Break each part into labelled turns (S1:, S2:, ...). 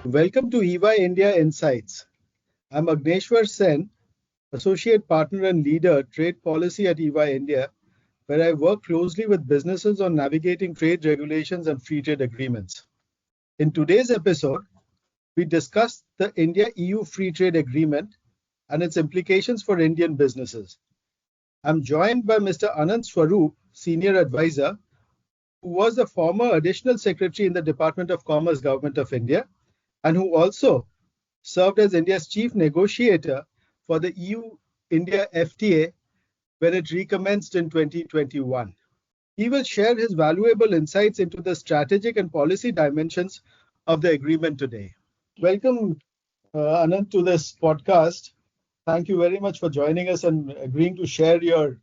S1: Welcome to EY India Insights. I'm Agneshwar Sen, Associate Partner and Leader, Trade Policy at EY India, where I work closely with businesses on navigating trade regulations and free trade agreements. In today's episode, we discuss the India-EU Free Trade Agreement and its implications for Indian businesses. I'm joined by Mr. Anand Swaroop, Senior Advisor, who was the former Additional Secretary in the Department of Commerce, Government of India, and who also served as India's chief negotiator for the EU-India FTA when it recommenced in 2021. He will share his valuable insights into the strategic and policy dimensions of the agreement today. Welcome, Anand, to this podcast. Thank you very much for joining us and agreeing to share your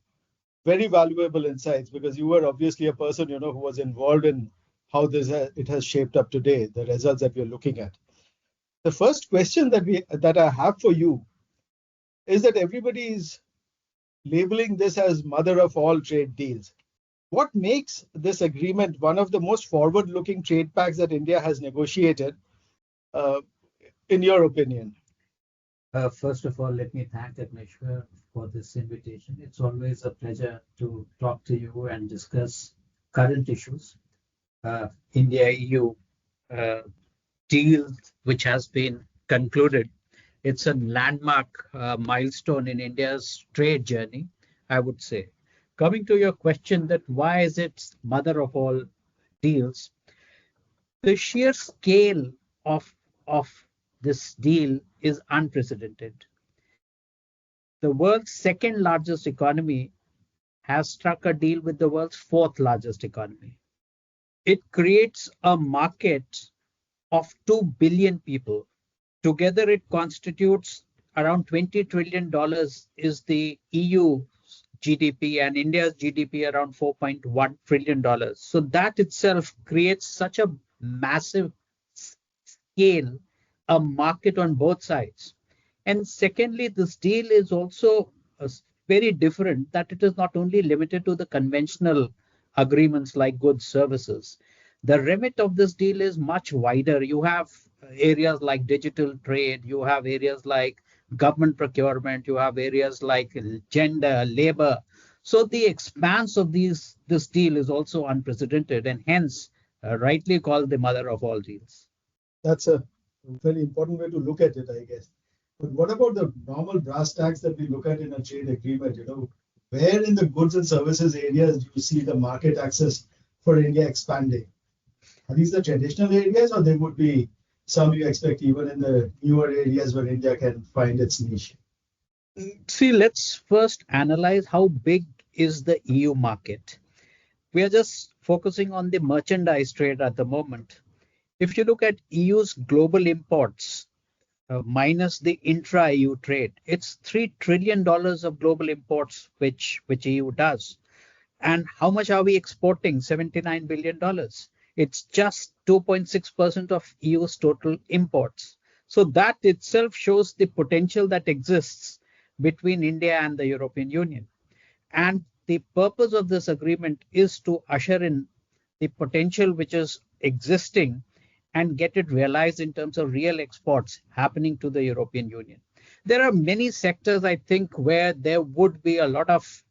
S1: very valuable insights, because you were obviously a person who was involved in how it has shaped up today, the results that we're looking at. The first question that I have for you is that everybody is labeling this as mother of all trade deals. What makes this agreement one of the most forward-looking trade pacts that India has negotiated, in your opinion?
S2: First of all, let me thank Agneshwar for this invitation. It's always a pleasure to talk to you and discuss current issues. India-EU deal, which has been concluded. It's a landmark milestone in India's trade journey, I would say. Coming to your question that why is it mother of all deals? The sheer scale of this deal is unprecedented. The world's second largest economy has struck a deal with the world's fourth largest economy. It creates a market of 2 billion people. Together, it constitutes around $20 trillion is the EU GDP, and India's GDP around $4.1 trillion. So that itself creates such a massive scale, a market on both sides. And secondly, this deal is also very different, that it is not only limited to the conventional agreements like goods, services. The remit of this deal is much wider. You have areas like digital trade, you have areas like government procurement, you have areas like gender, labor. So the expanse of this deal is also unprecedented, and hence rightly called the mother of all deals.
S1: That's a very important way to look at it, I guess. But what about the normal brass tacks that we look at in a trade agreement? Where in the goods and services areas do you see the market access for India expanding? Are these the traditional areas, or there would be some you expect even in the newer areas where India can find its niche?
S2: See, let's first analyze how big is the EU market. We are just focusing on the merchandise trade at the moment. If you look at EU's global imports, minus the intra-EU trade, it's $3 trillion of global imports which EU does. And how much are we exporting? $79 billion. It's just 2.6% of EU's total imports. So that itself shows the potential that exists between India and the European Union. And the purpose of this agreement is to usher in the potential which is existing and get it realized in terms of real exports happening to the European Union. There are many sectors, I think, where there would be a lot of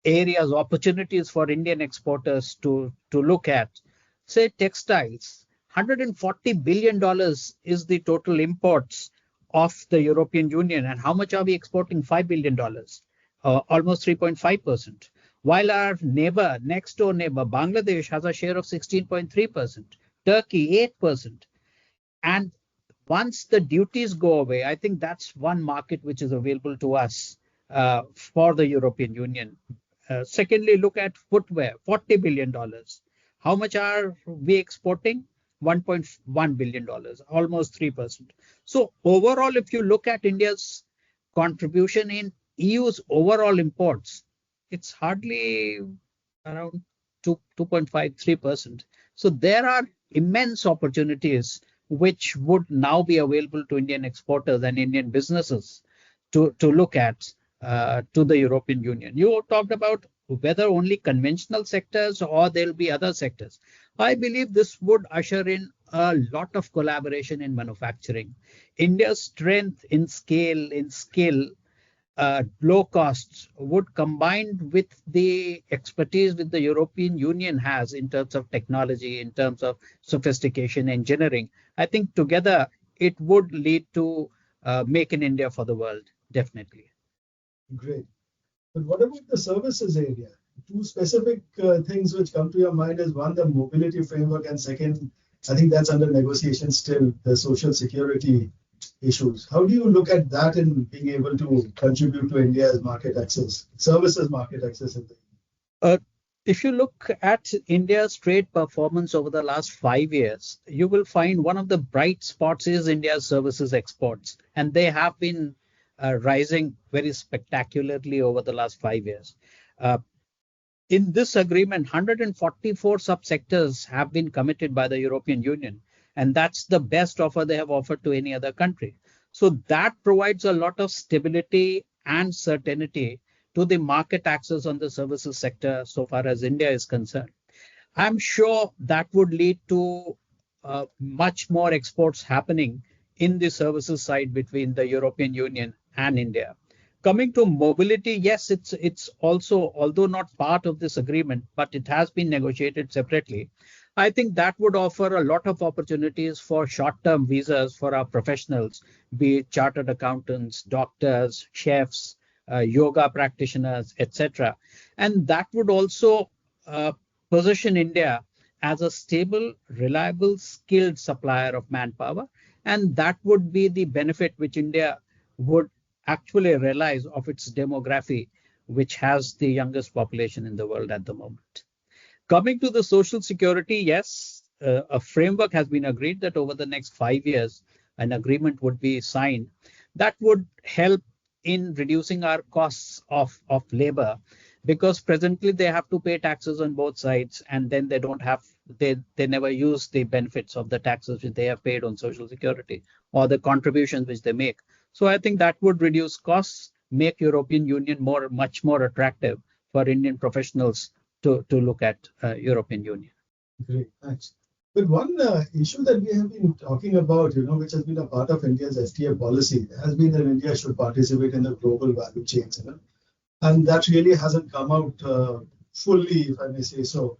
S2: areas, opportunities for Indian exporters to look at. Say textiles, $140 billion is the total imports of the European Union. And how much are we exporting? $5 billion, almost 3.5%. While our next door neighbor, Bangladesh, has a share of 16.3%, Turkey 8%. And once the duties go away, I think that's one market which is available to us for the European Union. Secondly, look at footwear, $40 billion. How much are we exporting? $1.1 billion, almost 3%. So overall, if you look at India's contribution in EU's overall imports, it's hardly around 2.53%. So there are immense opportunities which would now be available to Indian exporters and Indian businesses to look at to the European Union. You talked about whether only conventional sectors or there'll be other sectors. I believe this would usher in a lot of collaboration in manufacturing. India's strength in scale, in skill, low costs would combine with the expertise that the European Union has in terms of technology, in terms of sophistication, engineering. I think together it would lead to make in India for the world, definitely.
S1: Great. But what about the services area? Two specific things which come to your mind is one, the mobility framework, and second, I think that's under negotiation still, the social security issues. How do you look at that in being able to contribute to India's market access, services market access in the
S2: Uh, if you look at India's trade performance over the last 5 years, you will find one of the bright spots is India's services exports, and they have been rising very spectacularly over the last 5 years. Uh, in this agreement, 144 subsectors have been committed by the European Union, and that's the best offer they have offered to any other country. So that provides a lot of stability and certainty to the market access on the services sector so far as India is concerned. I'm sure that would lead to much more exports happening in the services side between the European Union and India. Coming to mobility, yes, it's also, although not part of this agreement, but it has been negotiated separately. I think that would offer a lot of opportunities for short-term visas for our professionals, be it chartered accountants, doctors, chefs, yoga practitioners, etc. And that would also position India as a stable, reliable, skilled supplier of manpower. And that would be the benefit which India would actually realize of its demography, which has the youngest population in the world at the moment. Coming to the social security, yes, a framework has been agreed that over the next 5 years, an agreement would be signed that would help in reducing our costs of labor, because presently they have to pay taxes on both sides, and then they don't have, they never use the benefits of the taxes which they have paid on social security or the contributions which they make. So I think that would reduce costs, make European Union much more attractive for Indian professionals to look at European Union.
S1: Great, thanks. But one issue that we have been talking about, which has been a part of India's FTA policy, has been that India should participate in the global value chains, and that really hasn't come out fully, if I may say so,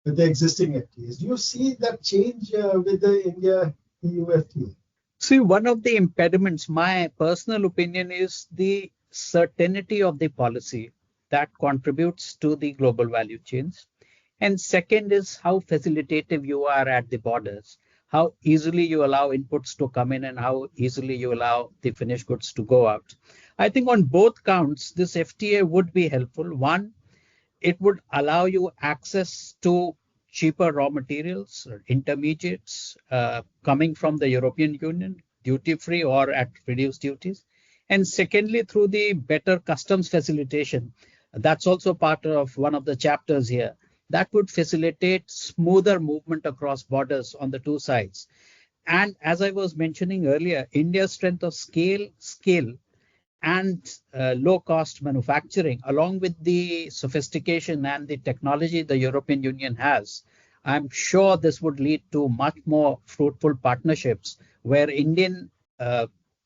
S1: with the existing FTAs. Do you see that change with the India-EU FTA?
S2: See, one of the impediments, my personal opinion, is the certainty of the policy that contributes to the global value chains. And second is how facilitative you are at the borders, how easily you allow inputs to come in and how easily you allow the finished goods to go out. I think on both counts, this FTA would be helpful. One, it would allow you access to cheaper raw materials or intermediates coming from the European Union, duty-free or at reduced duties. And secondly, through the better customs facilitation, that's also part of one of the chapters here, that would facilitate smoother movement across borders on the two sides. And as I was mentioning earlier, India's strength of scale, skill, and low-cost manufacturing, along with the sophistication and the technology the European Union has, I'm sure this would lead to much more fruitful partnerships where Indian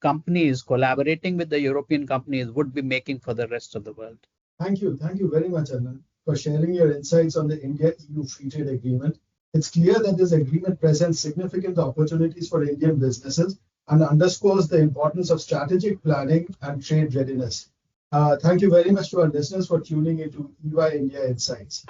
S2: companies collaborating with the European companies would be making for the rest of the world.
S1: Thank you. Thank you very much, Anand, for sharing your insights on the India-EU Free Trade Agreement. It's clear that this agreement presents significant opportunities for Indian businesses and underscores the importance of strategic planning and trade readiness. Thank you very much to our listeners for tuning into EY India Insights.